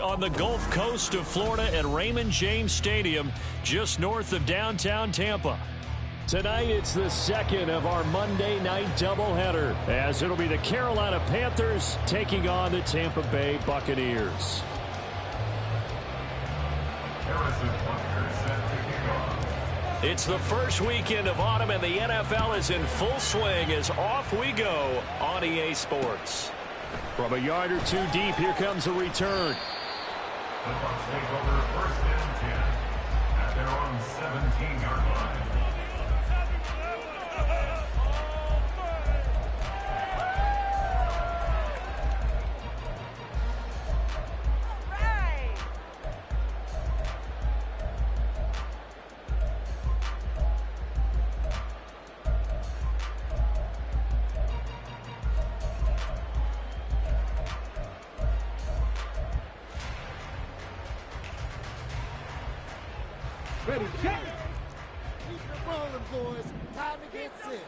On the Gulf Coast of Florida at Raymond James Stadium, just north of downtown Tampa. Tonight, it's the second of our Monday night doubleheader, as it'll be the Carolina Panthers taking on the Tampa Bay Buccaneers. It's the first weekend of autumn, and the NFL is in full swing as off we go on EA Sports. From a yard or two deep, here comes a return. The Bucs take over first and 10 at their own 17-yard line. Ready, check. Keep it rolling, boys. Time to get set.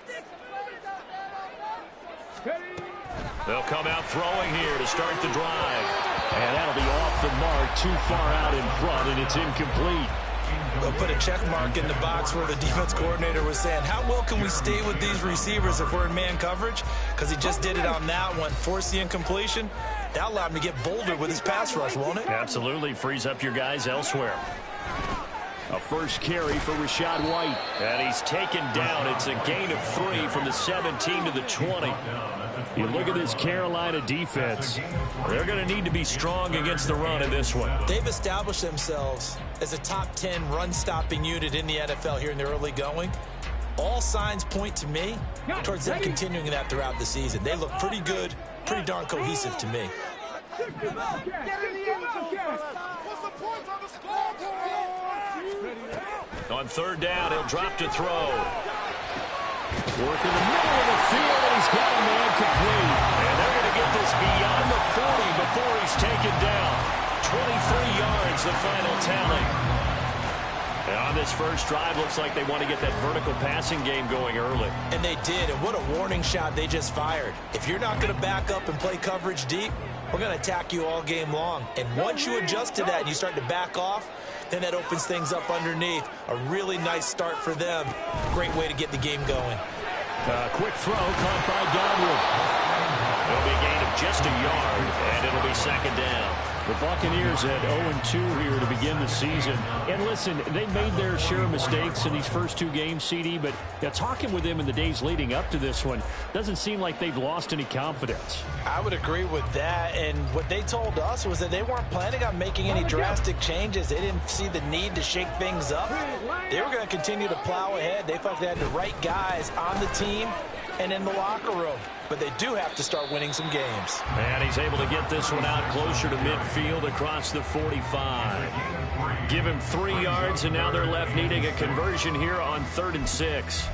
They'll come out throwing here to start the drive. And that'll be off the mark, too far out in front, and it's incomplete. They'll put a check mark in the box where the defense coordinator was saying, how well can we stay with these receivers if we're in man coverage? Because he just did it on that one, forced the incompletion. That allowed him to get bolder with his pass rush, won't it? Absolutely, frees up your guys elsewhere. A first carry for Rachaad White. And he's taken down. It's a gain of 3 from the 17 to the 20. You look at this Carolina defense. They're going to need to be strong against the run in this one. They've established themselves as a top 10 run-stopping unit in the NFL here in the early going. All signs point to me towards them continuing that throughout the season. They look pretty good, pretty darn cohesive to me. On third down, he'll drop to throw. Work in the middle of the field, and he's got a man complete. And they're going to get this beyond the 40 before he's taken down. 23 yards, the final tally. And on this first drive, looks like they want to get that vertical passing game going early. And they did, and what a warning shot they just fired. If you're not going to back up and play coverage deep, we're going to attack you all game long. And once you adjust to that and you start to back off, then that opens things up underneath. A really nice start for them. Great way to get the game going. Quick throw caught by Godwin. It'll be a gain of just a yard, and it'll be second down. The Buccaneers at 0-2 here to begin the season. And listen, they made their share of mistakes in these first two games, CD, but talking with them in the days leading up to this one, doesn't seem like they've lost any confidence. I would agree with that, and what they told us was that they weren't planning on making any drastic changes. They didn't see the need to shake things up. They were going to continue to plow ahead. They felt they had the right guys on the team and in the locker room. But they do have to start winning some games. And he's able to get this one out closer to midfield across the 45. Give him 3 yards, and now they're left needing a conversion here on 3rd and 6.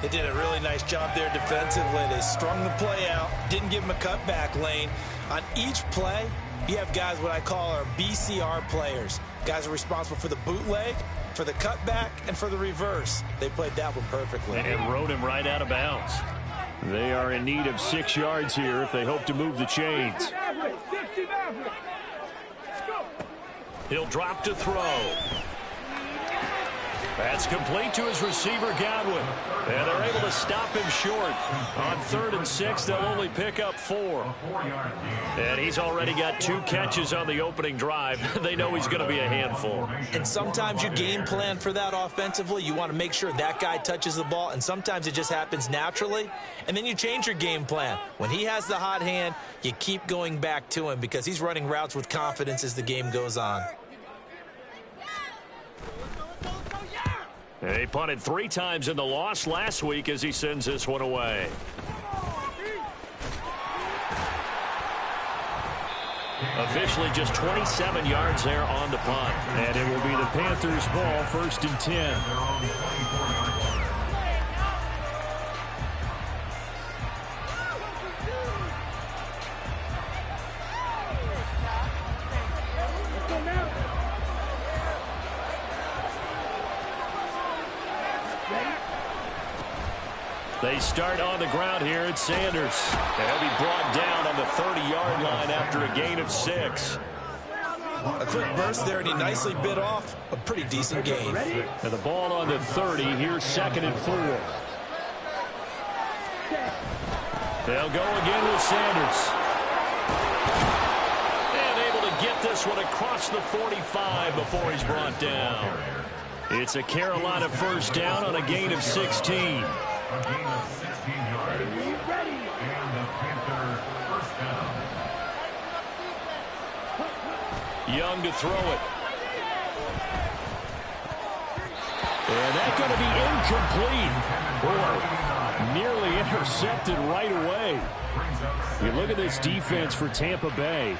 They did a really nice job there defensively. They strung the play out, didn't give him a cutback lane. On each play, you have guys what I call our BCR players. Guys are responsible for the bootleg, for the cutback, and for the reverse. They played that one perfectly. And rode him right out of bounds. They are in need of 6 yards here if they hope to move the chains. He'll drop to throw. That's complete to his receiver, Godwin. And they're able to stop him short. On 3rd and 6, they'll only pick up 4. And he's already got 2 catches on the opening drive. They know he's going to be a handful. And sometimes you game plan for that offensively. You want to make sure that guy touches the ball, and sometimes it just happens naturally. And then you change your game plan. When he has the hot hand, you keep going back to him because he's running routes with confidence as the game goes on. He punted 3 times in the loss last week as he sends this one away. Officially just 27 yards there on the punt. And it will be the Panthers' ball, 1st and 10. They start on the ground here at Sanders. And he'll be brought down on the 30-yard line after a gain of 6. A quick burst there, and he nicely bit off a pretty decent gain. And the ball on the 30. Here's 2nd and 4. They'll go again with Sanders. And able to get this one across the 45 before he's brought down. It's a Carolina first down on a gain of 16. A gain of 16 yards. And the Panthers first down. Young to throw it. And that's going to be incomplete. Boy, nearly intercepted right away. You look at this defense for Tampa Bay.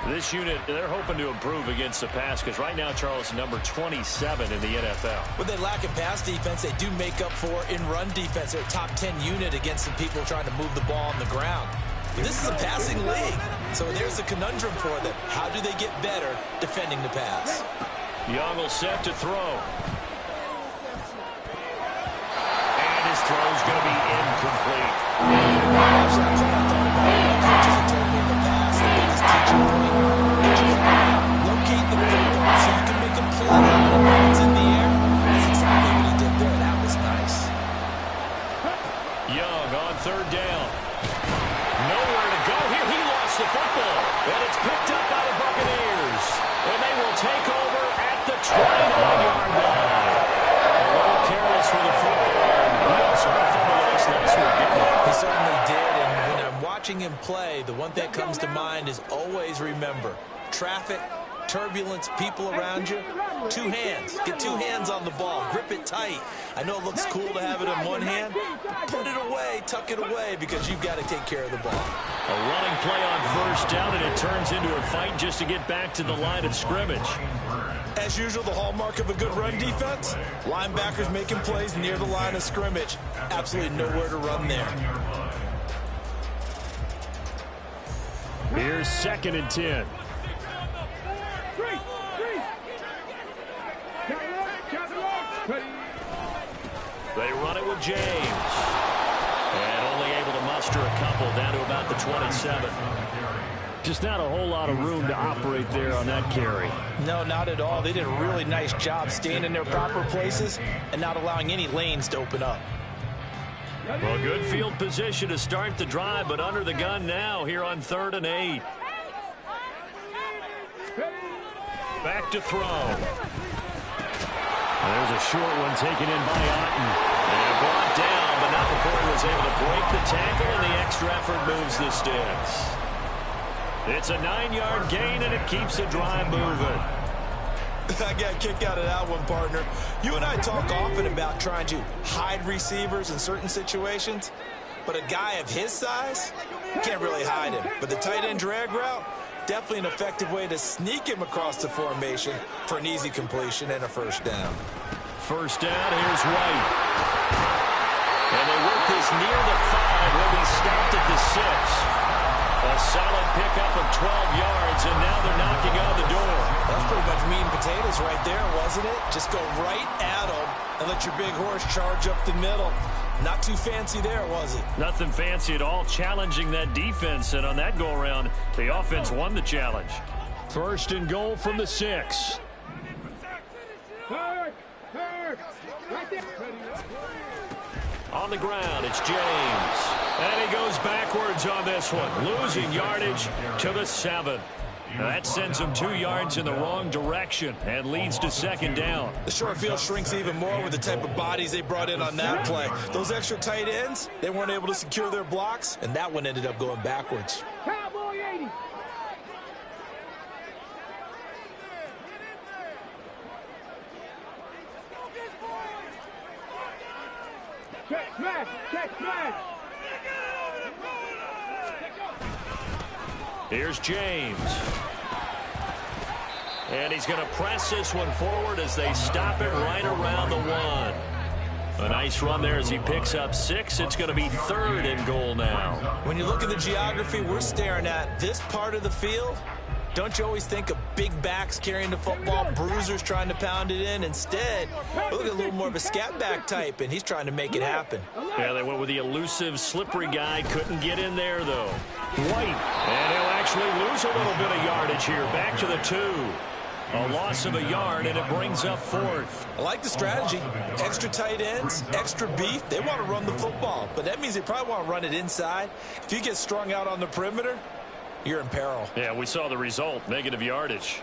This unit, they're hoping to improve against the pass because right now, Charles, number 27 in the NFL. When they lack in pass defense, they do make up for in run defense. They're a top 10 unit against the people trying to move the ball on the ground. But this is a passing league, so there's a conundrum for them. How do they get better defending the pass? Young will set to throw. And his throw's going to be incomplete. Locate the football so you can make a play when it's in the air. That's exactly what he did there. That was nice. Young on 3rd down. Nowhere to go here. He lost the football. And it's picked up by the Buccaneers. And they will take over at the 29-yard line. A little careless for the football. He also had fun with us last week, didn't he? He certainly did. And when I'm watching him play, the one thing that comes to mind is always remember traffic, turbulence, people around you. 2 hands. Get 2 hands on the ball. Grip it tight. I know it looks cool to have it in one hand. Put it away, tuck it away, because you've got to take care of the ball. A running play on 1st down, and it turns into a fight just to get back to the line of scrimmage. As usual, the hallmark of a good run defense, linebackers making plays near the line of scrimmage. Absolutely nowhere to run there. Here's 2nd and 10. They run it with James. And only able to muster a couple down to about the 27. Just not a whole lot of room to operate there on that carry. No, not at all. They did a really nice job staying in their proper places and not allowing any lanes to open up. Well, good field position to start the drive, but under the gun now here on 3rd and 8. Back to throw. There's a short one taken in by Otten. And brought down, but not before he was able to break the tackle, and the extra effort moves the sticks. It's a 9-yard gain, and it keeps the drive moving. I got a kick out of that one, partner. You and I talk often about trying to hide receivers in certain situations, but a guy of his size, you can't really hide him. But the tight end drag route, definitely an effective way to sneak him across the formation for an easy completion and a first down. First down, here's White. And they work this near the 5. He'll be stopped at the 6. A solid pickup of 12 yards, and now they're knocking on the door. That's pretty much meat and potatoes right there, wasn't it? Just go right at them and let your big horse charge up the middle. Not too fancy there, was it? Nothing fancy at all, challenging that defense, and on that go-around, the offense won the challenge. 1st and goal from the 6. On the ground, it's James. And he goes backwards on this one, losing yardage to the 7. That sends him 2 yards in the wrong direction and leads to 2nd down. The short field shrinks even more with the type of bodies they brought in on that play. Those extra tight ends, they weren't able to secure their blocks, and that one ended up going backwards. Cowboy 80. Check smash, check smash. Here's James. And he's going to press this one forward as they stop it right around the 1. A nice run there as he picks up 6. It's going to be 3rd and goal now. When you look at the geography we're staring at, this part of the field, don't you always think of big backs carrying the football, bruisers trying to pound it in? Instead, look at a little more of a scat back type, and he's trying to make it happen. Yeah, they went with the elusive, slippery guy. Couldn't get in there, though. White. And he'll actually lose a little bit of yardage here. Back to the 2. A loss of a yard, and it brings up 4th. I like the strategy. Extra tight ends, extra beef. They want to run the football, but that means they probably want to run it inside. If you get strung out on the perimeter, you're in peril. Yeah, we saw the result. Negative yardage.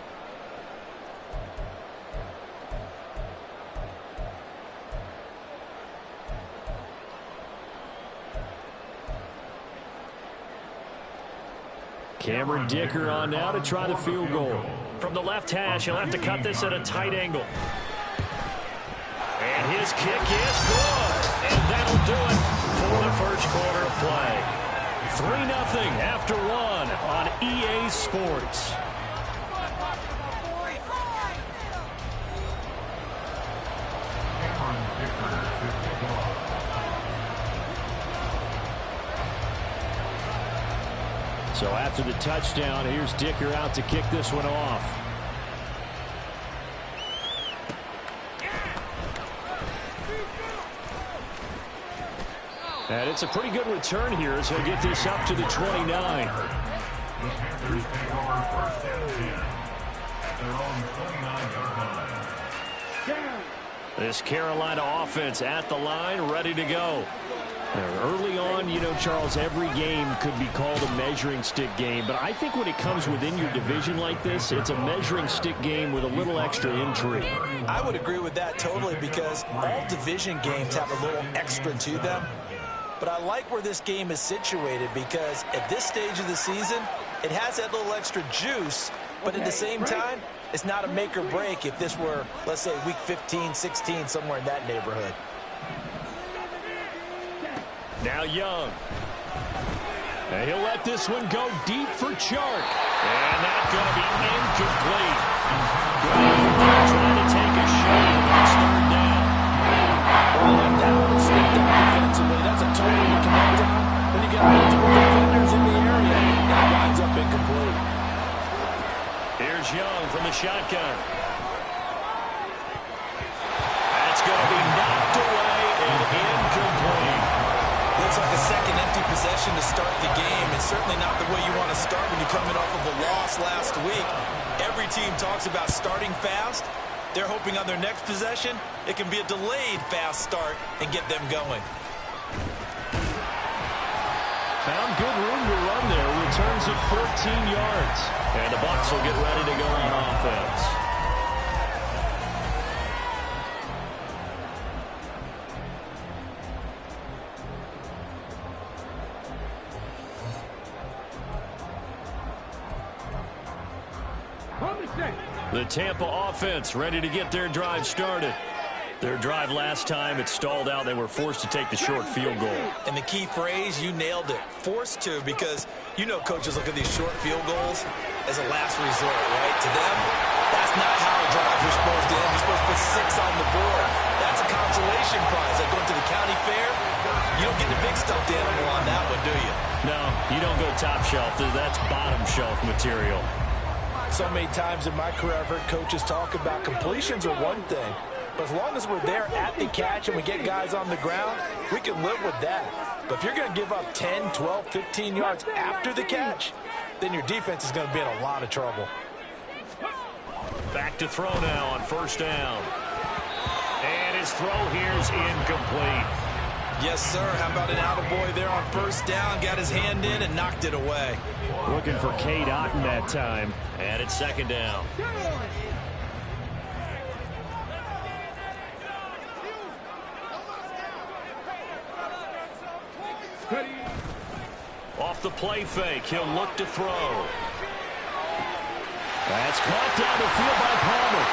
Cameron Dicker on now to try the field goal. From the left hash, he'll have to cut this at a tight angle. And his kick is good. And that'll do it for the first quarter of play. 3-0 after 1 on EA Sports. So after the touchdown, here's Dicker out to kick this one off. And it's a pretty good return here as he'll get this up to the 29. The Panthers take over 1st and 10 at their own 29-yard line. This Carolina offense at the line, ready to go. Now, early on, you know, Charles, every game could be called a measuring stick game. But I think when it comes within your division like this, it's a measuring stick game with a little extra intrigue. I would agree with that totally because all division games have a little extra to them. But I like where this game is situated because at this stage of the season, it has that little extra juice. But at the same time, it's not a make or break if this were, let's say, week 15, 16, somewhere in that neighborhood. Now Young. And he'll let this one go deep for Chark. And that's going to be incomplete. Trying to take a shot. It's 3rd down. Rolling down and sneak down defensively. That's a total you connect on when you got multiple defenders in the area. And it winds up incomplete. Here's Young from the shotgun. That's going to be knocked away and incomplete. Looks like a second empty possession to start the game, and certainly not the way you want to start when you're coming off of a loss last week. Every team talks about starting fast. They're hoping on their next possession, it can be a delayed fast start and get them going. Found good room to run there. Returns at 14 yards. And the Bucs will get ready to go on offense. The Tampa offense ready to get their drive started. Their drive last time, it stalled out. They were forced to take the short field goal. And the key phrase, you nailed it. Forced to, because you know coaches look at these short field goals as a last resort, right? To them, that's not how drives are supposed to end. You're supposed to put 6 on the board. That's a consolation prize. Like going to the county fair, you don't get the big stuffed animal on that one, do you? No, you don't go top shelf. That's bottom shelf material. So many times in my career, I've heard coaches talk about completions are one thing. But as long as we're there at the catch and we get guys on the ground, we can live with that. But if you're going to give up 10, 12, 15 yards after the catch, then your defense is going to be in a lot of trouble. Back to throw now on 1st down. And his throw here is incomplete. Yes, sir. How about an attaboy there on 1st down? Got his hand in and knocked it away. Looking for Cade Otton that time. And it's 2nd down. Off the play fake, he'll look to throw. That's caught down the field by Palmer.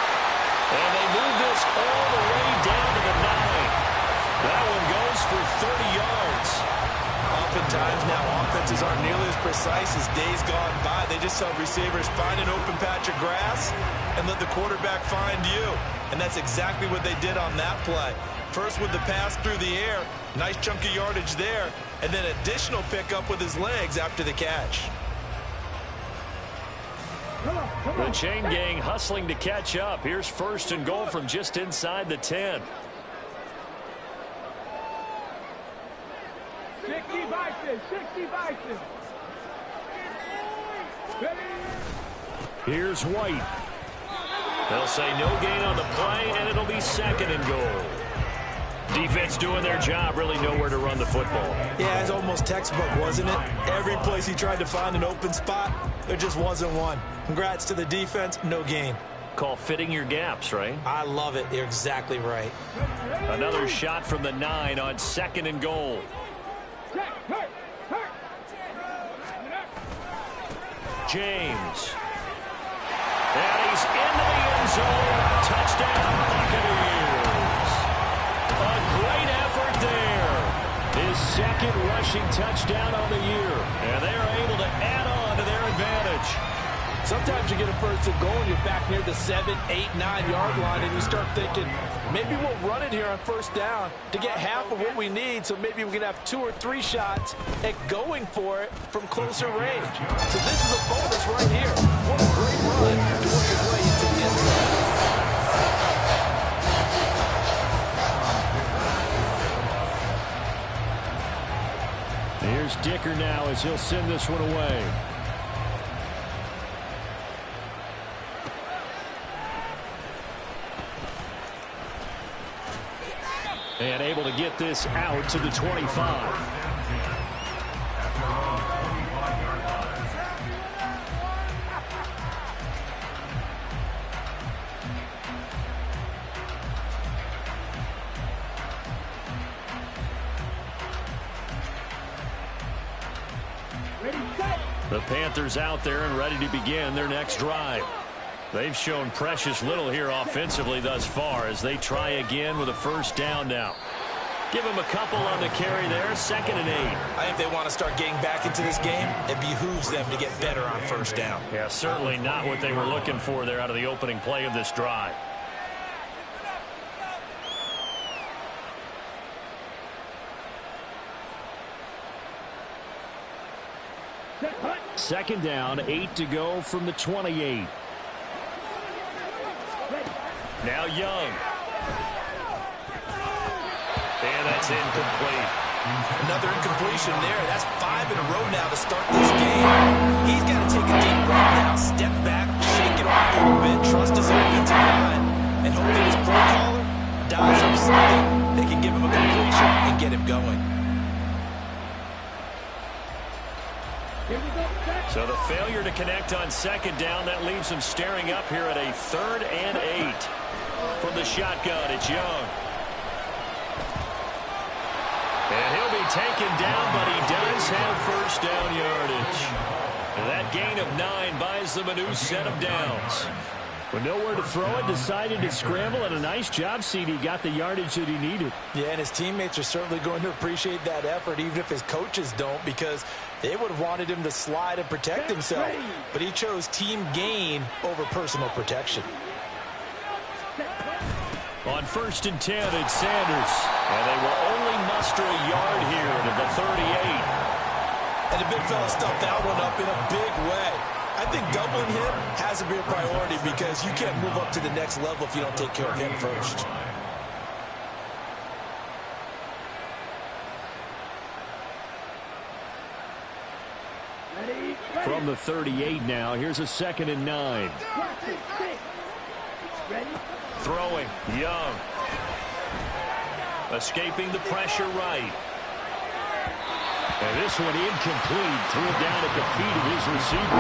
And they move this all the way down to the 9. That one goes for 30 yards. Oftentimes now offenses aren't nearly as precise as days gone by. They just tell receivers, find an open patch of grass and let the quarterback find you. And that's exactly what they did on that play. First with the pass through the air, nice chunk of yardage there, and then additional pickup with his legs after the catch. The chain gang hustling to catch up. Here's 1st and goal from just inside the 10. Here's White. They'll say no gain on the play, and it'll be second and goal. Defense doing their job, really nowhere to run the football. Yeah, it's almost textbook, wasn't it? Every place he tried to find an open spot, there just wasn't one. Congrats to the defense, no gain. Call fitting your gaps, right? I love it. You're exactly right. Another shot from the 9 on second and goal. James. And he's into the end zone. Touchdown, Buccaneers. A great effort there. His second rushing touchdown on the year. And they're able to add on to their advantage. Sometimes you get a first and goal and you're back near the 7, 8, 9-yard line, and you start thinking, maybe we'll run it here on first down to get half of what we need, so maybe we can have 2 or 3 shots at going for it from closer range. So this is a bonus right here. What a great run to work his way into the end zone. Here's Dicker now as he'll send this one away. And able to get this out to the 25. The Panthers out there and ready to begin their next drive. They've shown precious little here offensively thus far as they try again with a first down now. Give them a couple on the carry there, 2nd and 8. I think they want to start getting back into this game. It behooves them to get better on first down. Yeah, certainly not what they were looking for there out of the opening play of this drive. Second down, 8 to go from the 28. Now Young. And that's incomplete. Another incompletion there. That's 5 in a row now to start this game. He's got to take a deep breath now, step back, shake it off a little bit, trust his offensive line, and hope that his play caller dials up something that can give him a completion and get him going. So the failure to connect on second down, that leaves him staring up here at a 3rd and 8. From the shotgun, it's Young. And he'll be taken down, but he does have first down yardage. And that gain of 9 buys them a new set of downs. With nowhere to throw it, decided to scramble, and a nice job, CD. Got the yardage that he needed. Yeah, and his teammates are certainly going to appreciate that effort, even if his coaches don't, because they would have wanted him to slide and protect himself. But he chose team gain over personal protection. On 1st and 10, it's Sanders. And they will only muster a yard here to the 38. And the big fella stuffed that one up in a big way. I think doubling him has to be a priority because you can't move up to the next level if you don't take care of him first. From the 38 now, here's a 2nd and 9. Throwing, Young. Escaping the pressure right. And this one incomplete. Threw it down at the feet of his receiver.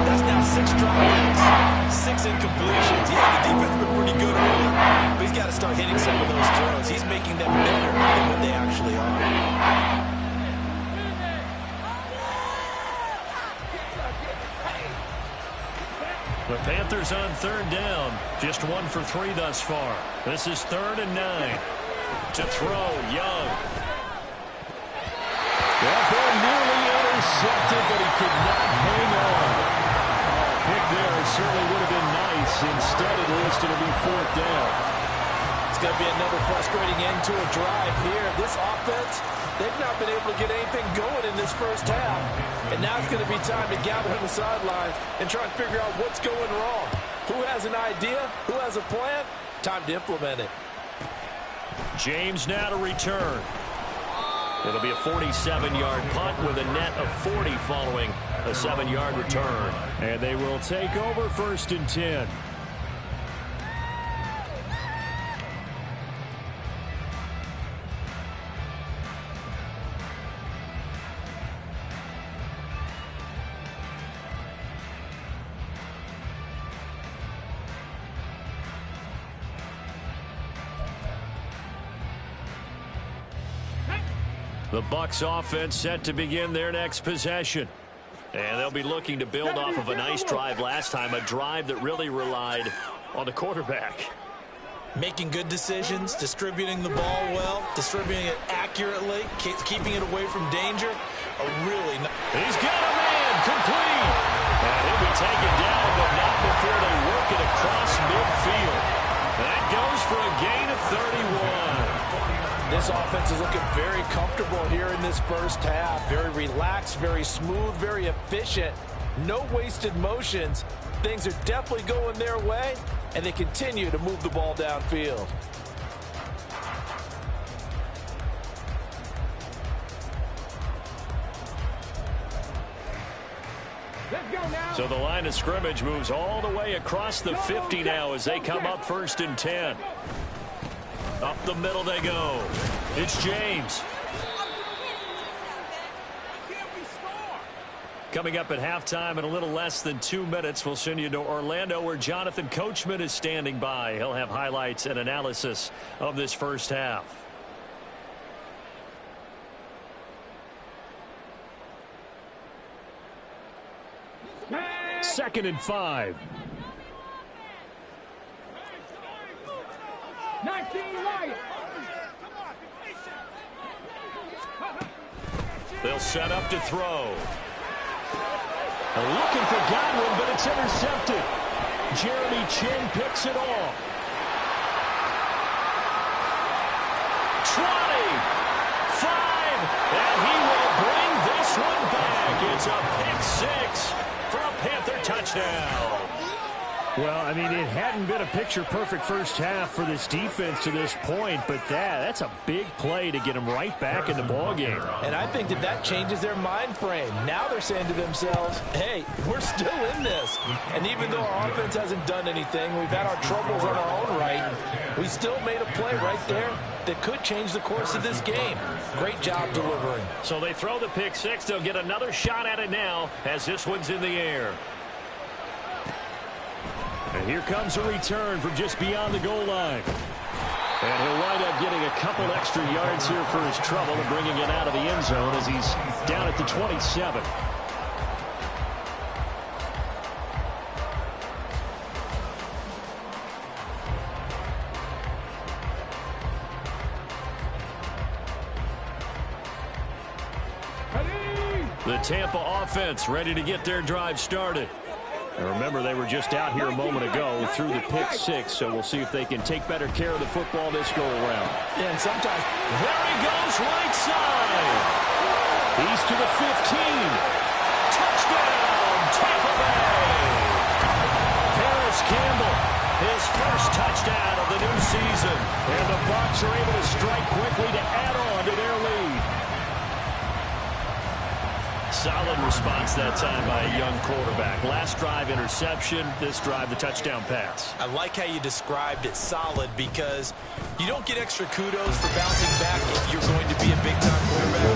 That's now 6 dropbacks, 6 incompletions. Yeah, the defense has been pretty good early, but he's got to start hitting some of those throws. He's making them better than what they actually are. The Panthers on 3rd down. Just 1 for 3 thus far. This is 3rd and 9. To throw, Young. That ball nearly intercepted, but he could not hang on. Pick there certainly would have been nice. Instead, at least it'll be 4th down. It's going to be another frustrating end to a drive here. This offense, they've not been able to get anything going in this first half. And now it's going to be time to gather on the sidelines and try and figure out what's going wrong. Who has an idea? Who has a plan? Time to implement it. James now to return. It'll be a 47-yard punt with a net of 40 following a 7-yard return. And they will take over 1st and 10. The Bucs offense set to begin their next possession. And they'll be looking to build off of a nice drive last time, a drive that really relied on the quarterback. Making good decisions, distributing the ball well, distributing it accurately, keeping it away from danger. He's got a man, complete. And he'll be taken down, but not before they work it across midfield. That goes for a gain of 31. This offense is looking very comfortable here in this first half. Very relaxed, very smooth, very efficient. No wasted motions. Things are definitely going their way, and they continue to move the ball downfield. So the line of scrimmage moves all the way across the 50 now as they come up 1st and 10. Up the middle they go. It's James. Coming up at halftime in a little less than 2 minutes, we'll send you to Orlando where Jonathan Coachman is standing by. He'll have highlights and analysis of this first half. Second and 5. 19 right. They'll set up to throw. Looking for Godwin, but it's intercepted. Jeremy Chin picks it off. 20, 5, and he will bring this one back. It's a pick 6 for a Panther touchdown. Well, I mean, it hadn't been a picture-perfect first half for this defense to this point, but that's a big play to get them right back in the ballgame. And I think that changes their mind frame. Now they're saying to themselves, hey, we're still in this. And even though our offense hasn't done anything, we've had our troubles on our own right, we still made a play right there that could change the course of this game. Great job delivering. So they throw the pick 6. They'll get another shot at it now as this one's in the air. And here comes a return from just beyond the goal line. And he'll wind up getting a couple extra yards here for his trouble and bringing it out of the end zone as he's down at the 27. The Tampa offense ready to get their drive started. And remember, they were just out here a moment ago through the pick 6, so we'll see if they can take better care of the football this go-around. Yeah, and sometimes... There he goes, right side. He's to the 15. Touchdown, Tampa Bay. Paris Campbell, his first touchdown of the new season. And the Bucs are able to strike quickly to add on to their lead. Solid response that time by a young quarterback. Last drive, interception. This drive, the touchdown pass. I like how you described it solid because you don't get extra kudos for bouncing back if you're going to be a big-time quarterback.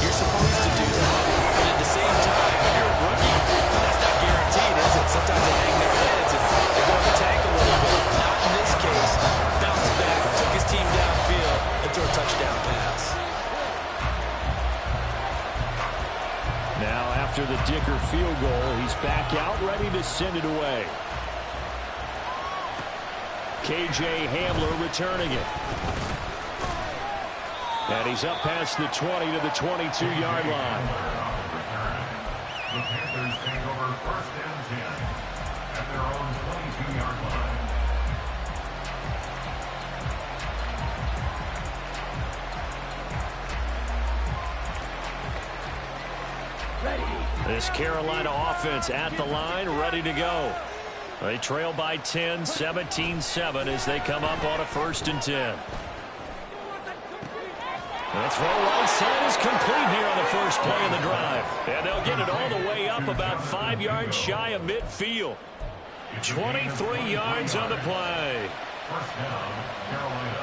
You're supposed to do that. But at the same time, if you're a rookie, that's not guaranteed, is it? Sometimes they hang their heads and they go in the tank a little bit. Not in this case. Bounced back, took his team downfield, and threw a touchdown pass. Now, after the Dicker field goal, he's back out, ready to send it away. K.J. Hamler returning it. And he's up past the 20 to the 22-yard line. The Panthers take over 1st and 10 at their own 22-yard line. This Carolina offense at the line, ready to go. They trail by 10, 17-7 as they come up on a 1st and 10. That throw right side is complete here on the first play of the drive. And they'll get it all the way up about 5 yards shy of midfield. 23 yards on the play. First down, Carolina.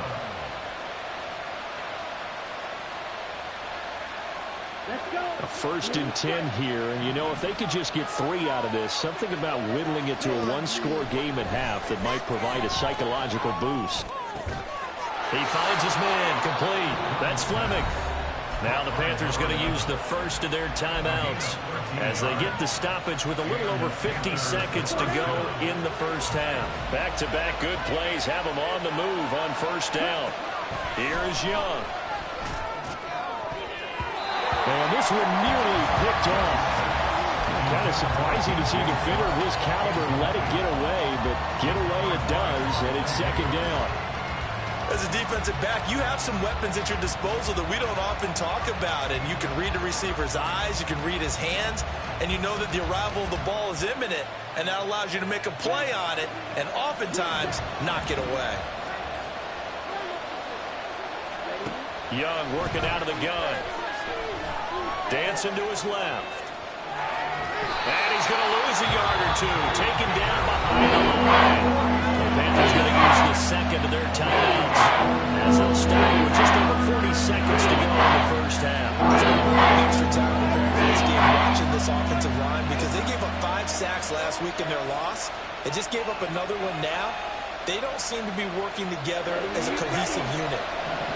A 1st and 10 here, and you know, if they could just get 3 out of this, something about whittling it to a 1-score game at half that might provide a psychological boost. He finds his man, complete. That's Fleming. Now the Panthers going to use the first of their timeouts as they get the stoppage with a little over 50 seconds to go in the first half. Back-to-back good plays have them on the move on first down. Here is Young. And this one nearly picked off. Kind of surprising to see a defender of his caliber let it get away, but get away it does, and it's second down. As a defensive back, you have some weapons at your disposal that we don't often talk about, and you can read the receiver's eyes, you can read his hands, and you know that the arrival of the ball is imminent, and that allows you to make a play on it and oftentimes knock it away. Young working out of the gun. Dancing to his left. And he's going to lose a yard or two. Taken down behind the line. The Panthers going to use the second of their timeouts as they'll stop with just over 40 seconds to go in the first half. It's been a lot of extra time preparing for this game watching this offensive line because they gave up 5 sacks last week in their loss. They just gave up another one now. They don't seem to be working together as a cohesive unit.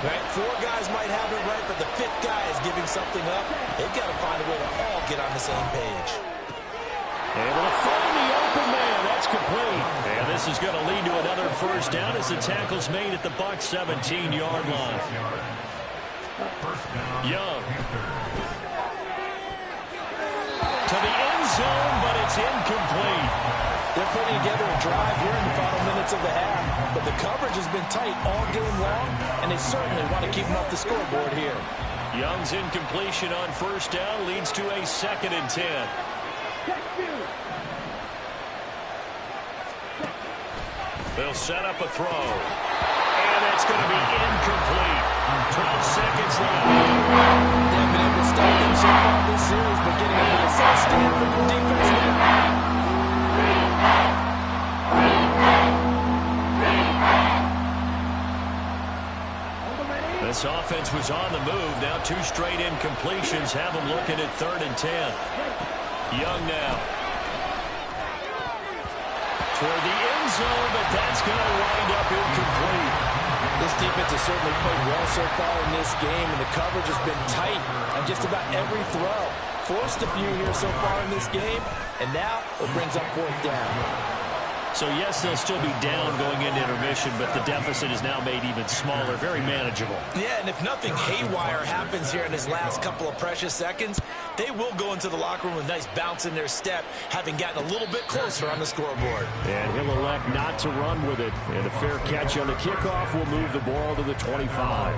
Right? 4 guys might have it right, but the 5th guy is giving something up. They've got to find a way to all get on the same page. Able to find the open man. That's complete. And this is going to lead to another first down as the tackle's made at the Bucs 17-yard line. Young. To the end zone, but it's incomplete. They're putting together a drive here in the final minutes of the half, but the coverage has been tight all game long, and they certainly want to keep them off the scoreboard here. Young's incompletion on first down leads to a 2nd and 10. They'll set up a throw, and it's going to be incomplete. 12 seconds left. They haven't been able to stop them so far this series, but getting a little set stand from the defense now. This offense was on the move. Now 2 straight incompletions have them looking at 3rd and 10. Young now. Toward the end zone, but that's going to wind up incomplete. This defense has certainly played well so far in this game, and the coverage has been tight on just about every throw. Forced a few here so far in this game, and now it brings up 4th down. So, yes, they'll still be down going into intermission, but the deficit is now made even smaller, very manageable. Yeah, and if nothing haywire happens here in his last couple of precious seconds, they will go into the locker room with a nice bounce in their step, having gotten a little bit closer on the scoreboard. And he'll elect not to run with it. And a fair catch on the kickoff will move the ball to the 25.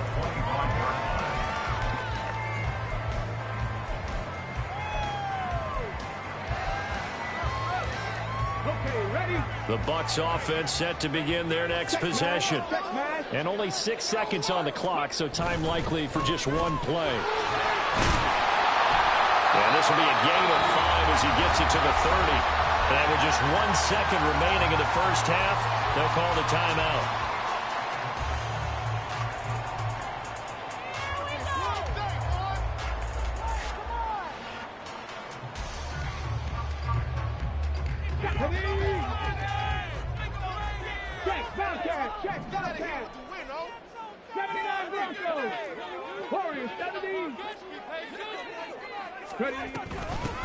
The Bucs offense set to begin their next possession. And only 6 seconds on the clock, so time likely for just 1 play. And this will be a gain of 5 as he gets it to the 30. And with just 1 second remaining in the first half, they'll call the timeout.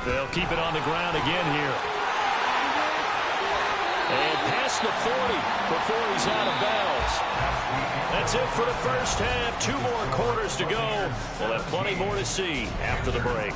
They'll keep it on the ground again here. And past the 40 before he's out of bounds. That's it for the first half. 2 more quarters to go. We'll have plenty more to see after the break.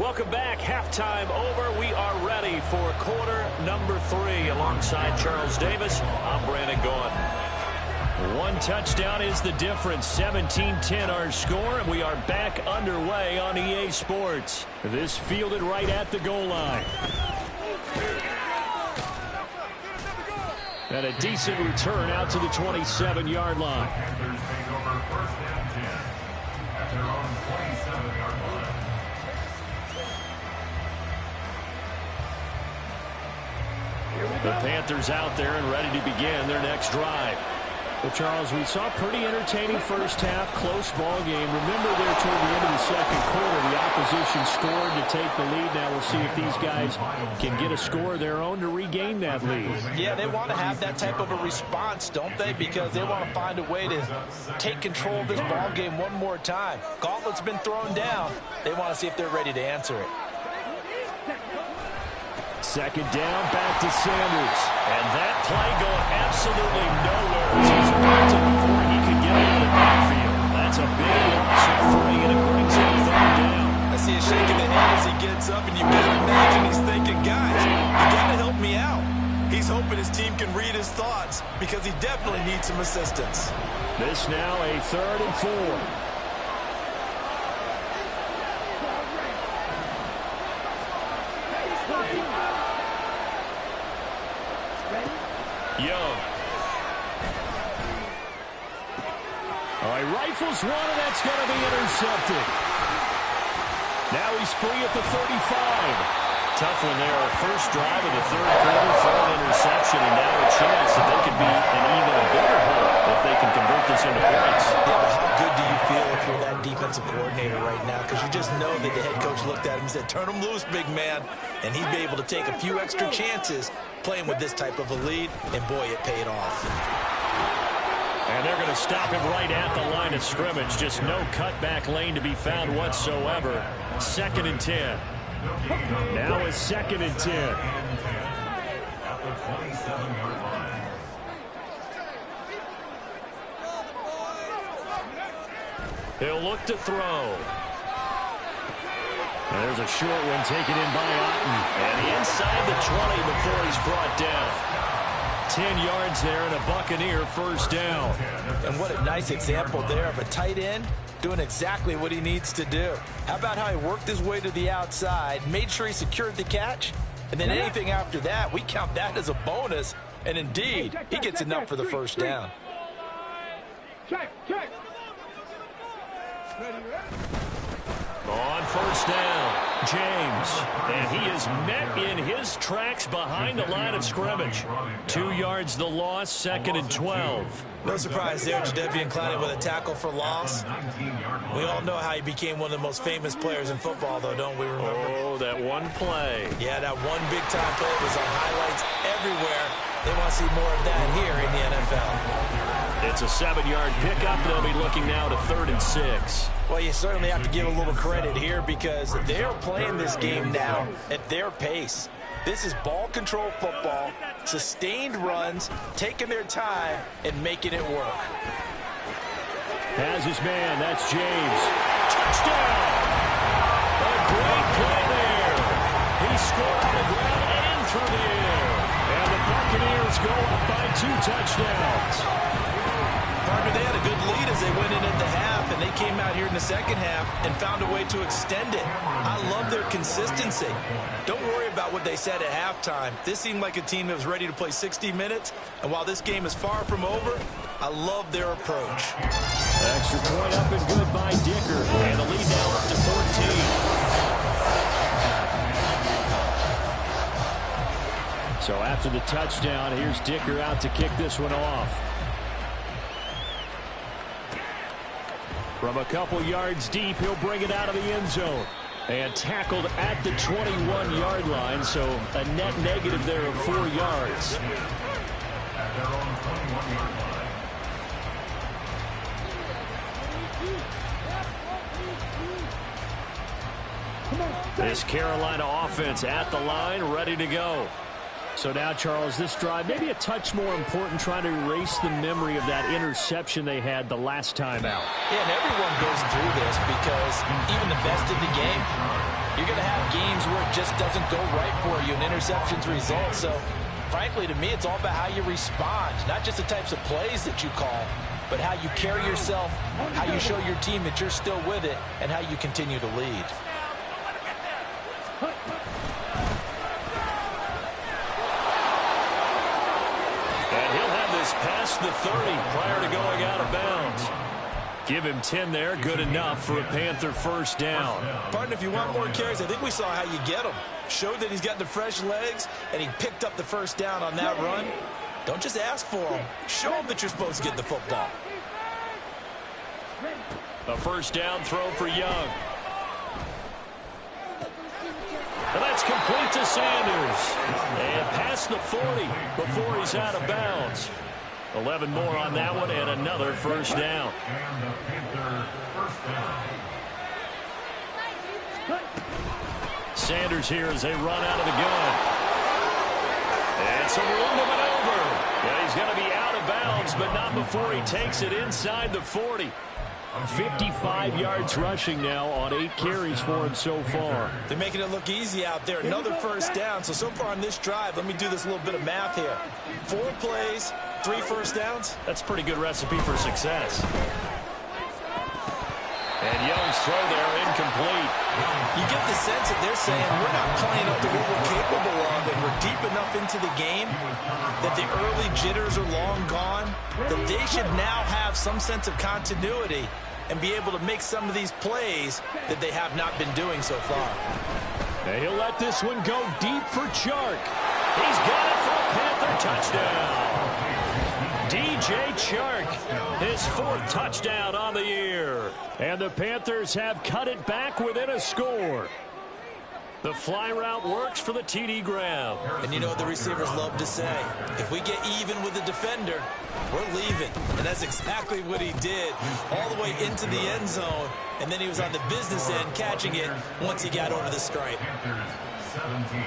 Welcome back. Halftime over. We are ready for quarter number 3. Alongside Charles Davis, I'm Brandon Gaudin. One touchdown is the difference. 17-10 our score, and we are back underway on EA Sports. This fielded right at the goal line. And a decent return out to the 27-yard line. Panthers take over first and 10 at their own 27-yard line. The Panthers out there and ready to begin their next drive. Well, Charles, we saw a pretty entertaining first half, close ball game. Remember there toward the end of the second quarter, the opposition scored to take the lead. Now we'll see if these guys can get a score of their own to regain that lead. Yeah, they want to have that type of a response, don't they? Because they want to find a way to take control of this ball game one more time. Gauntlet's been thrown down. They want to see if they're ready to answer it. Second down, back to Sanders. And that play going absolutely nowhere as he's blocked it before he could get out of the backfield. That's a big loss of 3, and it brings him third down. I see a shake of the head as he gets up, and you've got to imagine he's thinking, guys, you got to help me out. He's hoping his team can read his thoughts because he definitely needs some assistance. This now a 3rd and 4. Young. All right, rifles one, and that's going to be intercepted. Now he's free at the 35. Tough one there. First drive of the third quarter for an interception, and now a chance that they could be an even bigger hole if they can convert this into points. Yeah, but how good do you feel if you're that defensive coordinator right now? Because you just know that the head coach looked at him and said, turn him loose, big man. And he'd be able to take a few extra chances playing with this type of a lead, and boy, it paid off. And they're going to stop him right at the line of scrimmage. Just no cutback lane to be found whatsoever. 2nd and 10. Now it's 2nd and 10. At the 27-yard line. He'll look to throw. And there's a short one taken in by Otten. And inside the 20 before he's brought down. 10 yards there and a Buccaneer first down. And what a nice example there of a tight end doing exactly what he needs to do. How about how he worked his way to the outside, made sure he secured the catch, and then anything after that, we count that as a bonus. And indeed, he gets enough for the first down. On first down, James. And he is met in his tracks behind the line of scrimmage. 2 yards the loss, 2nd and 12. No surprise there, Jadeveon Clowney with a tackle for loss. We all know how he became one of the most famous players in football, though, don't we remember? Oh, that one play. Yeah, that one big-time play was on highlights everywhere. They want to see more of that here in the NFL. It's a 7-yard pickup. They'll be looking now to 3rd and 6. Well, you certainly have to give a little credit here because they're playing this game now at their pace. This is ball control football, sustained runs, taking their time, and making it work. Has his man. That's James. Touchdown! A great play there. He scored on the ground and through the air. And the Buccaneers go up by 2 touchdowns. Partner, they had a good lead as they went in at the half, and they came out here in the second half and found a way to extend it. I love their consistency. Don't worry about what they said at halftime. This seemed like a team that was ready to play 60 minutes, and while this game is far from over, I love their approach. Extra point up and good by Dicker, and the lead now up to 14. So after the touchdown, here's Dicker out to kick this one off. From a couple yards deep, he'll bring it out of the end zone. And tackled at the 21-yard line, so a net negative there of 4 yards. At their own 21-yard line. This Carolina offense at the line, ready to go. So now, Charles, this drive maybe a touch more important, trying to erase the memory of that interception they had the last time out. Yeah, and everyone goes through this because even the best in the game, you're going to have games where it just doesn't go right for you and interceptions result. So, frankly, to me, it's all about how you respond, not just the types of plays that you call, but how you carry yourself, how you show your team that you're still with it, and how you continue to lead. And he'll have this past the 30 prior to going out of bounds. Give him 10 there, good enough for a Panther first down. Partner, if you want more carries, I think we saw how you get him. Showed that he's got the fresh legs, and he picked up the first down on that run. Don't just ask for him. Show him that you're supposed to get the football. A first down throw for Young. And that's complete to Sanders. And past the 40 before he's out of bounds. 11 more on that one and another first down. And the Panther first down. Sanders here as they run out of the gun. And some room to maneuver. Yeah, he's going to be out of bounds, but not before he takes it inside the 40. 55 yards rushing now on 8 carries for him so far. They're making it look easy out there. Another first down. So far on this drive, let me do this little bit of math here. 4 plays, 3 first downs. That's a pretty good recipe for success. And Young's throw there incomplete. You get the sense that they're saying we're not playing up to what we're capable of, and we're deep enough into the game that the early jitters are long gone, that they should now have some sense of continuity and be able to make some of these plays that they have not been doing so far. And he'll let this one go deep for Chark. He's got it for a Panther touchdown. DJ Chark, his 4th touchdown on the year. And the Panthers have cut it back within a score. The fly route works for the TD grab. And you know what the receivers love to say? If we get even with the defender, we're leaving. And that's exactly what he did, all the way into the end zone. And then he was on the business end catching it once he got over the stripe. Panthers 17.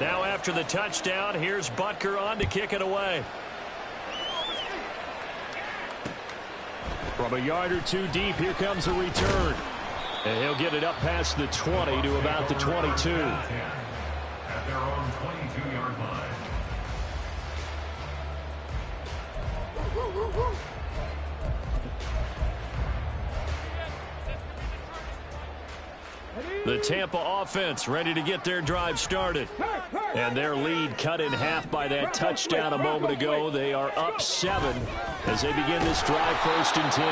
Now after the touchdown, here's Butker on to kick it away. From a yard or 2 deep, here comes a return. And he'll get it up past the 20 to about the 22. At their own 22-yard line. The Tampa offense ready to get their drive started. And their lead cut in half by that touchdown a moment ago. They are up 7 as they begin this drive 1st and 10.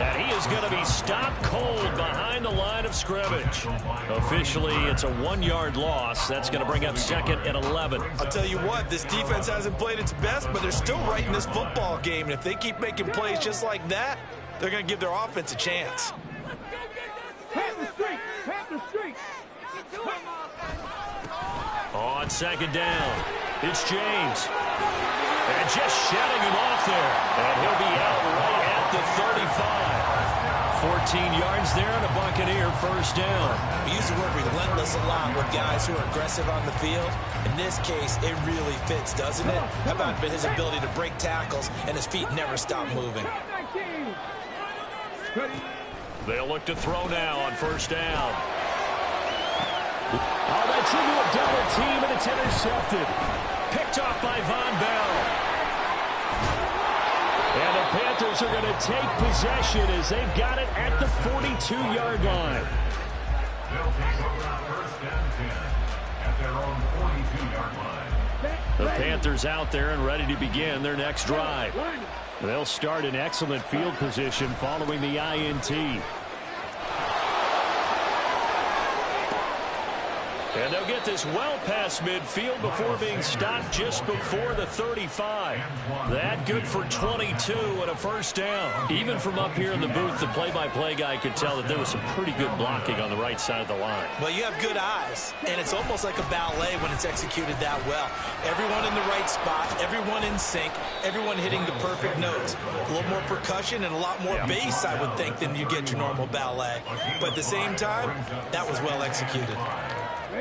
And he is going to be stopped cold behind the line of scrimmage. Officially, it's a 1-yard loss. That's going to bring up 2nd and 11. I'll tell you what, this defense hasn't played its best, but they're still right in this football game. And if they keep making plays just like that, they're going to give their offense a chance. On 2nd down, it's James. And just shedding him off there. And he'll be out right at the 35. 14 yards there and a Buccaneer first down. We use the word relentless a lot with guys who are aggressive on the field. In this case, it really fits, doesn't it? How about his ability to break tackles and his feet never stop moving? They'll look to throw now on 1st down. Oh, that's into a double team, and it's intercepted. Picked off by Von Bell. And the Panthers are going to take possession as they've got it at the 42-yard line. They'll take over on 1st and 10 at their own 42-yard line. The Panthers out there and ready to begin their next drive. They'll start in excellent field position following the INT. And they'll get this well past midfield before being stopped just before the 35. That good for 22 and a first down. Even from up here in the booth, the play-by-play guy could tell that there was some pretty good blocking on the right side of the line. Well, you have good eyes, and it's almost like a ballet when it's executed that well. Everyone in the right spot, everyone in sync, everyone hitting the perfect notes. A little more percussion and a lot more bass, I would think, than you get your normal ballet. But at the same time, that was well executed.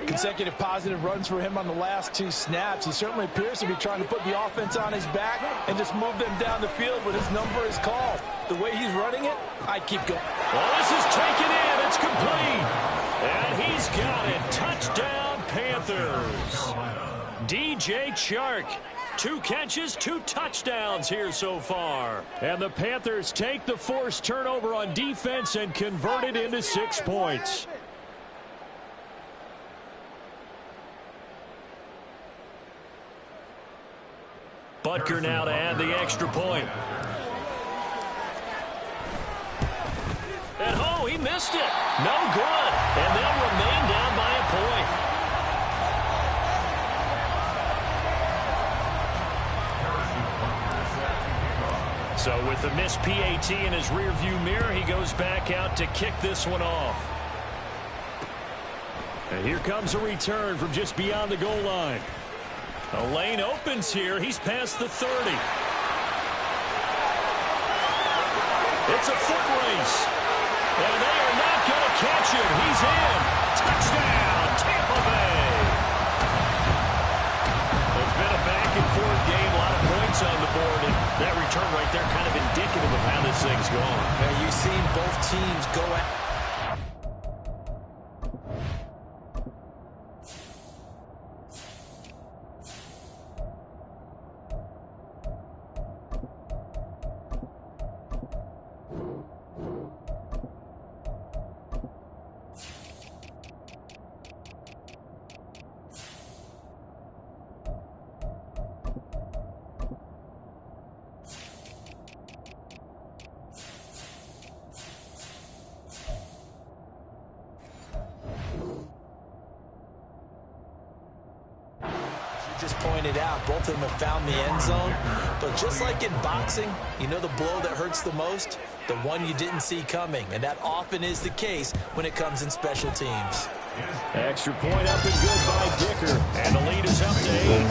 consecutive positive runs for him on the last 2 snaps. He certainly appears to be trying to put the offense on his back and just move them down the field when his number is called. The way he's running it, I'd keep going. Well, this is taken in. It's complete. And he's got it. Touchdown, Panthers. DJ Chark. 2 catches, 2 touchdowns here so far. And the Panthers take the forced turnover on defense and convert it into 6 points. Butker now to add the extra point. And oh, he missed it. No good. And they'll remain down by a point. So with the missed PAT in his rearview mirror, he goes back out to kick this one off. And here comes a return from just beyond the goal line. The lane opens here. He's past the 30. It's a foot race. And they are not going to catch him. He's in. Touchdown, Tampa Bay. It's been a back-and-forth game. A lot of points on the board. And that return right there kind of indicative of how this thing's going. Yeah, you've seen both teams go at. Just pointed out, both of them have found the end zone, but just like in boxing, you know the blow that hurts the most? The one you didn't see coming, and that often is the case when it comes in special teams. Extra point up and good by Dicker, and the lead is up to 8.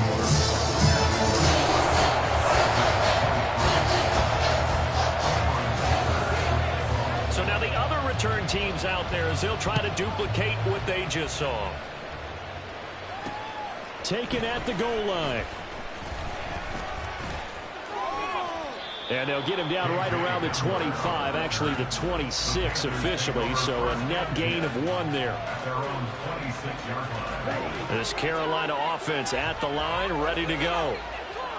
So now the other return teams out there as they'll try to duplicate what they just saw. Taken at the goal line. And they'll get him down right around the 25, actually the 26 officially, so a net gain of 1 there. This Carolina offense at the line, ready to go.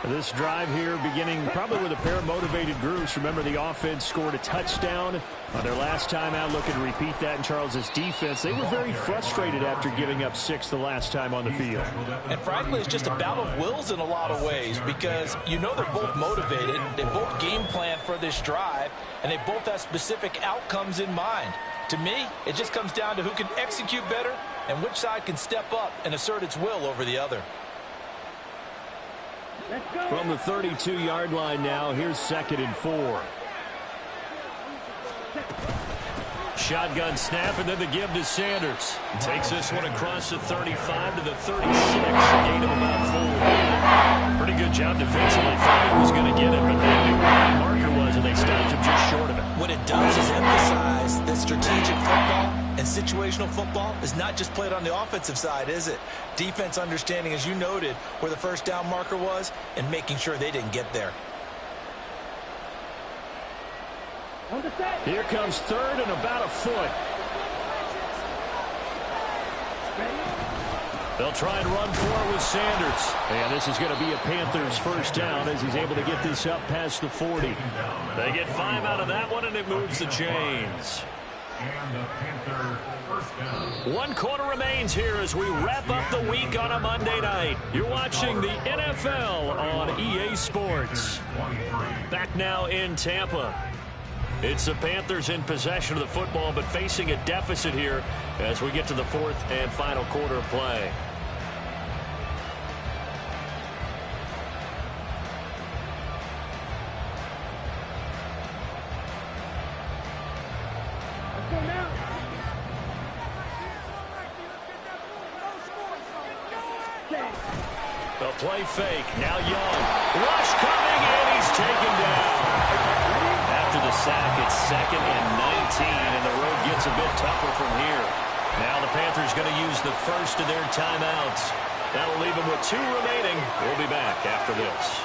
This drive here beginning probably with a pair of motivated groups. Remember, the offense scored a touchdown on their last time out. Looking to repeat that in Charles's defense. They were very frustrated after giving up 6 the last time on the field. And frankly, it's just a battle of wills in a lot of ways because you know they're both motivated. They both game plan for this drive, and they both have specific outcomes in mind. To me, it just comes down to who can execute better and which side can step up and assert its will over the other. From the 32-yard line now, here's 2nd and 4. Shotgun snap, and then the give to Sanders. Takes this one across the 35 to the 36, a gain of about 4. Pretty good job defensively. Thought he was going to get it, but they knew where that marker was, and they stopped him just short of it. What it does is emphasize that strategic football and situational football is not just played on the offensive side, is it? Defense understanding, as you noted, where the first down marker was and making sure they didn't get there. Here comes 3rd and about a foot. They'll try and run for it with Sanders. And this is going to be a Panthers first down as he's able to get this up past the 40. They get 5 out of that one, and it moves the chains. And the Panther first down. 1 quarter remains here as we wrap up the week on a Monday night. You're watching the NFL on EA Sports. Back now in Tampa. It's the Panthers in possession of the football, but facing a deficit here as we get to the 4th and final quarter of play. The play fake, now Young. Rush coming, and he's taken down. After the sack, it's 2nd and 19, and the road gets a bit tougher from here. Now the Panthers going to use the first of their timeouts. That'll leave them with 2 remaining. We'll be back after this.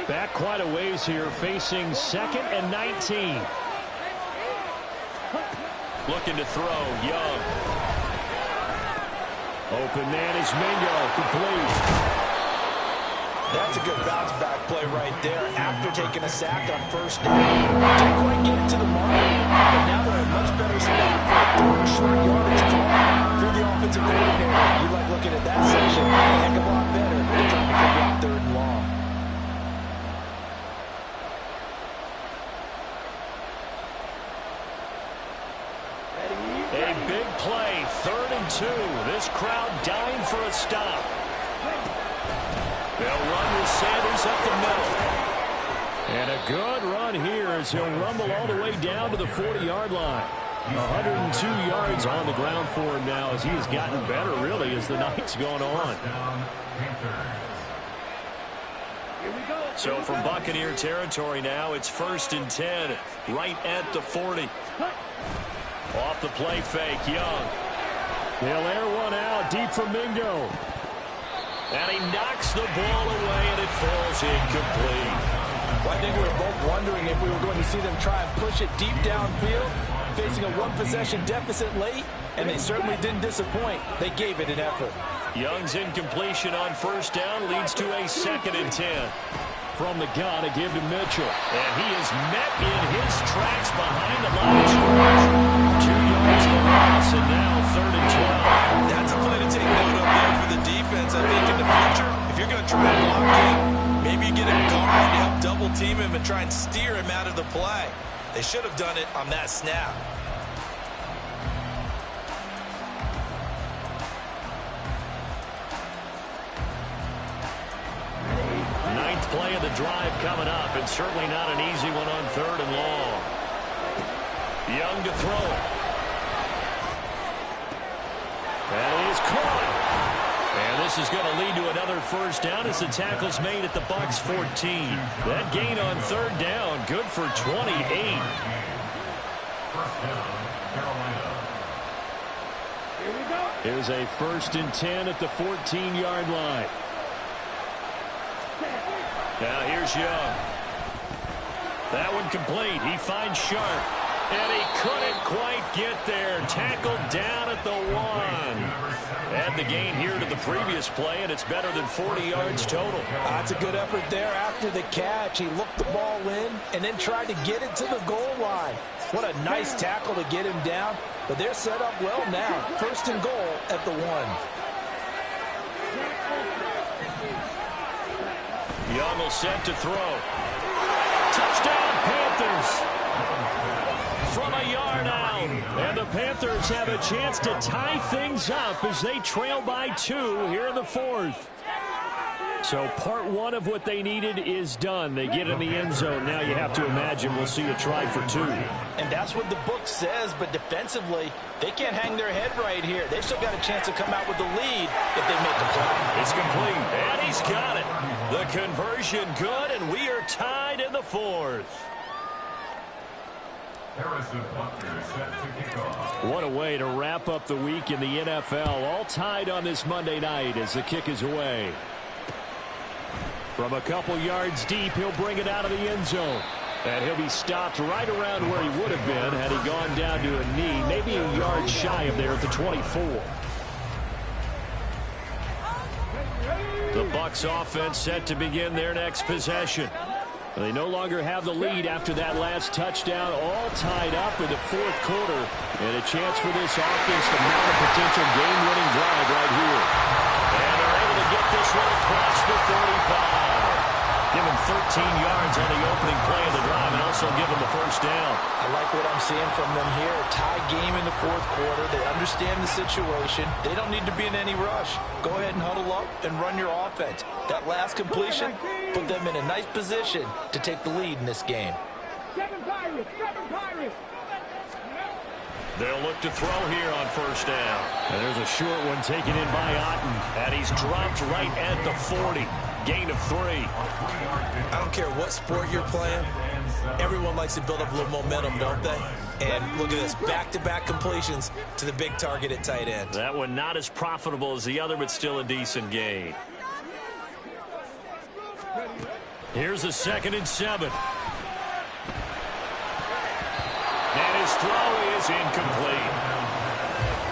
Back quite a ways here, facing 2nd and 19. Looking to throw, Young. Open man is Mingo, complete. That's a good bounce back play right there after taking a sack on first down. Didn't quite get it to the marker, but now they're in a much better spot for a third short yardage call. If you're the offensive coordinator, you like looking at that section a heck of a lot better than trying to figure out 3rd and long. A big play, 3rd and 2. This crowd dying for a stop. They'll run with Sanders up the middle. And a good run here as he'll rumble all the way down to the 40-yard line. 102 yards on the ground for him now as he has gotten better, really, as the night's gone on. So from Buccaneer territory now, it's 1st and 10, right at the 40. Off the play fake, Young. They'll air one out deep from Mingo. And he knocks the ball away, and it falls incomplete. Well, I think we were both wondering if we were going to see them try and push it deep downfield, facing a 1-possession deficit late, and they certainly didn't disappoint. They gave it an effort. Young's incompletion on first down leads to a 2nd and 10. From the gun, a give to Mitchell. And he is met in his tracks behind the line of scrimmage. 2 yards for loss, and now 3rd and 12. That's a play to take note of there for the defense. I think in the future, if you're going to try and block him, maybe you get a guard to help double team him and try and steer him out of the play. They should have done it on that snap. Ninth play of the drive coming up, and certainly not an easy one on 3rd and long. Young to throw. And he's caught. And this is going to lead to another first down as the tackle's made at the Bucs 14. That gain on 3rd down, good for 28. First down, Carolina. Here's a 1st and 10 at the 14-yard line. Now here's Young. That one complete. He finds Sharp. And he couldn't quite get there. Tackled down at the 1. Add the gain here to the previous play, and it's better than 40 yards total. That's a good effort there after the catch. He looked the ball in and then tried to get it to the goal line. What a nice tackle to get him down. But they're set up well now. 1st and goal at the 1. Young will set to throw. Touchdown, Panthers. From a yard out. And the Panthers have a chance to tie things up as they trail by 2 here in the 4th. So part 1 of what they needed is done. They get in the end zone. Now you have to imagine we'll see a try for 2. And that's what the book says, but defensively, they can't hang their head right here. They've still got a chance to come out with the lead if they make a play. It's complete, and he's got it. The conversion good, and we are tied in the 4th. Harrison Butker set to kick off. What a way to wrap up the week in the NFL. All tied on this Monday night as the kick is away. From a couple yards deep, he'll bring it out of the end zone. And he'll be stopped right around where he would have been had he gone down to a knee, maybe a yard shy of there at the 24. The Bucs offense set to begin their next possession. They no longer have the lead after that last touchdown, all tied up in the 4th quarter. And a chance for this offense to mount a potential game-winning drive right here. And they're able to get this one across the 45. Give him 13 yards on the opening play of the drive and also give him the first down. I like what I'm seeing from them here. A tie game in the 4th quarter. They understand the situation. They don't need to be in any rush. Go ahead and huddle up and run your offense. That last completion put them in a nice position to take the lead in this game. They'll look to throw here on first down. And there's a short one taken in by Otten. And he's dropped right at the 40. Gain of 3. I don't care what sport you're playing. Everyone likes to build up a little momentum, don't they? And look at this, back-to-back completions to the big target at tight end. That one not as profitable as the other, but still a decent gain. Here's a 2nd and 7. And his throw is incomplete.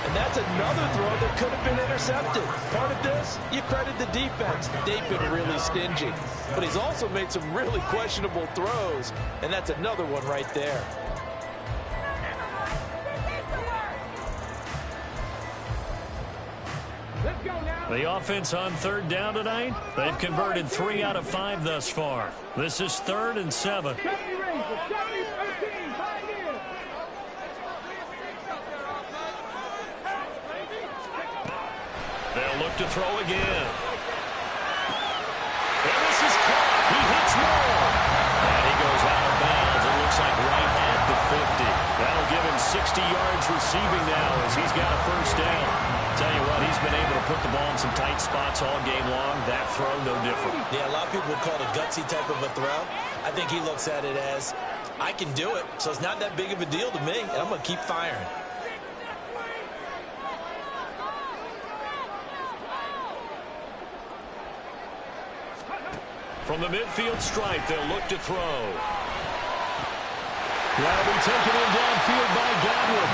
And that's another throw that could have been intercepted. Part of this, you credit the defense. They've been really stingy. But he's also made some really questionable throws. And that's another one right there. The offense on 3rd down tonight, they've converted 3 out of 5 thus far. This is 3rd and 7. They'll look to throw again. And this is caught. He hits Moore. And he goes out of bounds. It looks like right at the 50. That'll give him 60 yards receiving now as he's got a first down. Tell you what, he's been able to put the ball in some tight spots all game long. That throw, no different. Yeah, a lot of people would call it a gutsy type of a throw. I think he looks at it as, I can do it, so it's not that big of a deal to me, and I'm going to keep firing. From the midfield stripe, they'll look to throw. That'll be taken in downfield by Godwin.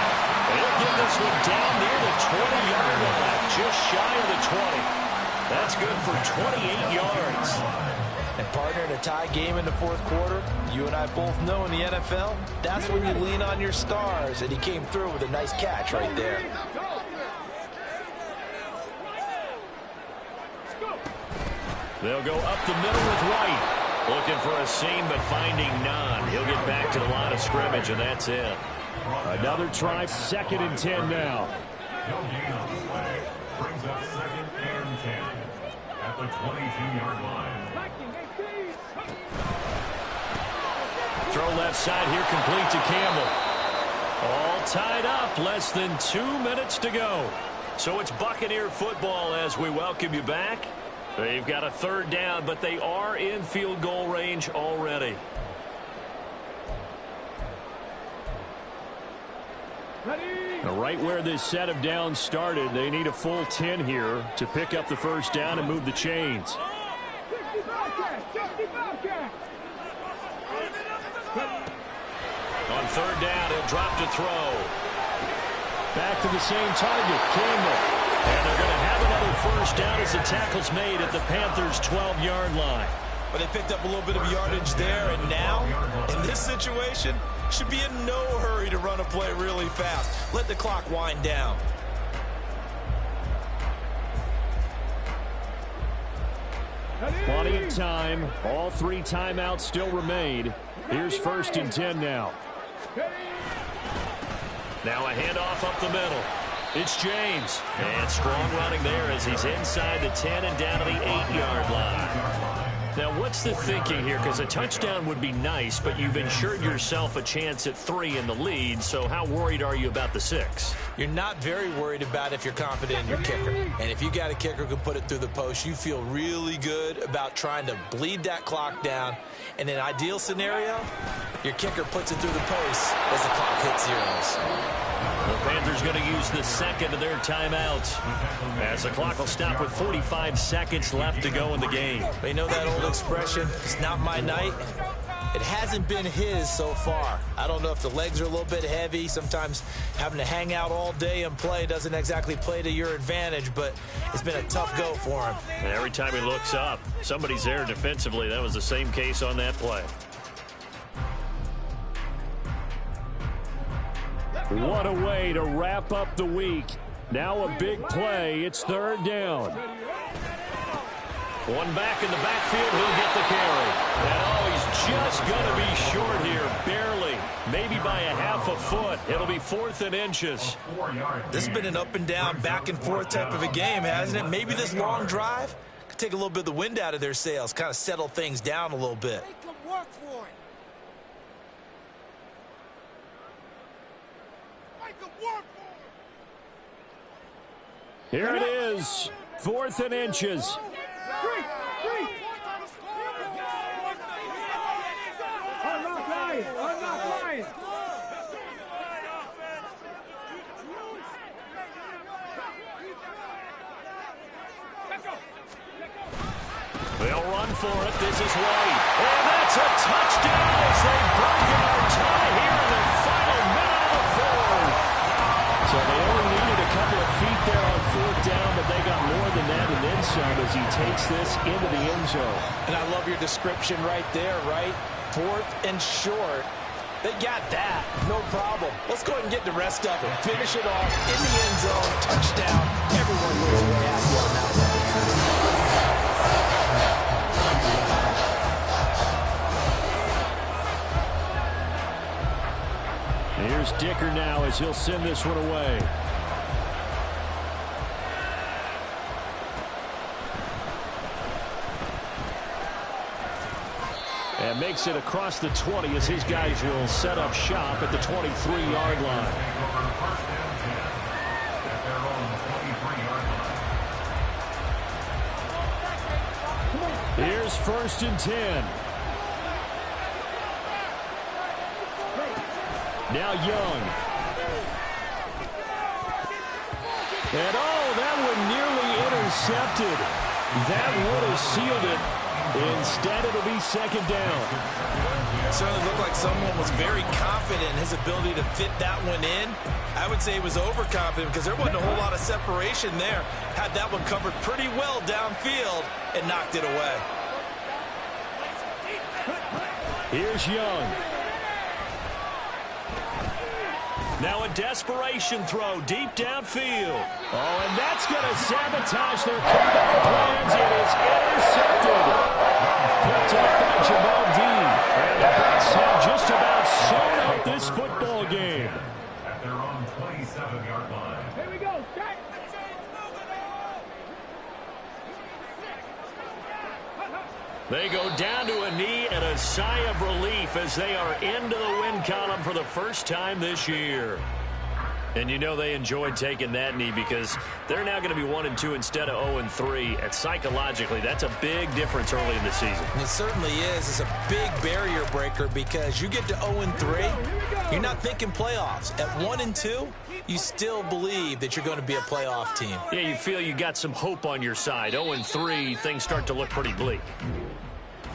He'll get this one down near the 20-yard line, just shy of the 20. That's good for 28 yards. And partner, in a tie game in the 4th quarter, you and I both know in the NFL, that's when you lean on your stars, and he came through with a nice catch right there. They'll go up the middle with White. Looking for a seam, but finding none. He'll get back to the line of scrimmage, and that's it. Another try, 2nd and 10 now. No gain on the play. Brings up 2nd and 10 at the 22-yard line. Throw left side here, complete to Campbell. All tied up, less than 2 minutes to go. So it's Buccaneer football as we welcome you back. They've got a 3rd down, but they are in field goal range already. Right where this set of downs started, they need a full 10 here to pick up the first down and move the chains. On 3rd down, he'll drop to throw. Back to the same target, Campbell. And they're going to have another first down as the tackle's made at the Panthers' 12-yard line. But they picked up a little bit of yardage there, and now, in this situation, should be in no hurry to run a play really fast. Let the clock wind down. Plenty of time. All 3 timeouts still remain. Here's 1st and 10 now. Now a handoff up the middle. It's James. And strong running there as he's inside the 10 and down to the 8-yard line. Now, what's the thinking here? Because a touchdown would be nice, but you've ensured yourself a chance at 3 in the lead, so how worried are you about the 6? You're not very worried about if you're confident in your kicker. And if you got a kicker who can put it through the post, you feel really good about trying to bleed that clock down. In an ideal scenario, your kicker puts it through the post as the clock hits zeros. The Panthers going to use the 2nd of their timeouts as the clock will stop with 45 seconds left to go in the game. They know that old expression, it's not my night. It hasn't been his so far. I don't know if the legs are a little bit heavy. Sometimes having to hang out all day and play doesn't exactly play to your advantage, but it's been a tough go for him. And every time he looks up, somebody's there defensively. That was the same case on that play. What a way to wrap up the week. Now a big play. It's 3rd down. One back in the backfield. He'll get the carry. And oh, he's just going to be short here. Barely. Maybe by a half a foot. It'll be 4th and inches. This has been an up and down, back and forth type of a game, hasn't it? Maybe this long drive could take a little bit of the wind out of their sails, kind of settle things down a little bit. Make them work for it. Here it is, 4th and inches. They'll run for it. This is White. And that's a touchdown as they break our tie here in the final minute of the 4th. So they only needed a couple of feet there on 4th down, but they got more than that and then some as he takes this into the end zone. And I love your description right there, right? 4th and short. They got that. No problem. Let's go ahead and get the rest of it. Finish it off in the end zone. Touchdown. Everyone goes away happy on that one. Here's Dicker now as he'll send this one away. And makes it across the 20 as his guys will set up shop at the 23-yard line. Here's 1st and 10. Now Young. And that one nearly intercepted. That would have sealed it. Instead, it'll be 2nd down. It certainly looked like someone was very confident in his ability to fit that one in. I would say he was overconfident because there wasn't a whole lot of separation there. Had that one covered pretty well downfield and knocked it away. Here's Young. Now a desperation throw deep downfield. Oh, and that's going to sabotage their comeback plans. It is intercepted. Picked up by Jamal Dean. And the Bucs have just about sewn up this football game. At their own 27-yard line. Here we go. Jack. They go down to a knee and a sigh of relief as they are into the win column for the first time this year. And you know they enjoyed taking that knee because they're now going to be 1-2 instead of 0-3. And psychologically, that's a big difference early in the season. It certainly is. It's a big barrier breaker because you get to 0-3, you're not thinking playoffs. At 1-2, you still believe that you're going to be a playoff team. Yeah, you feel you got some hope on your side. 0-3, things start to look pretty bleak.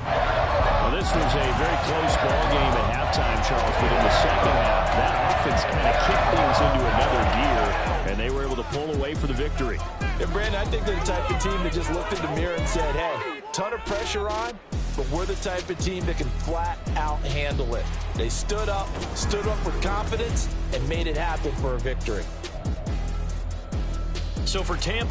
Well, this was a very close ball game at halftime, Charles, but in the second half, that offense kind of kicked things into another gear, and they were able to pull away for the victory. And, Brandon, I think they're the type of team that just looked in the mirror and said, hey, ton of pressure on, but we're the type of team that can flat out handle it. They stood up with confidence, and made it happen for a victory. So for Tampa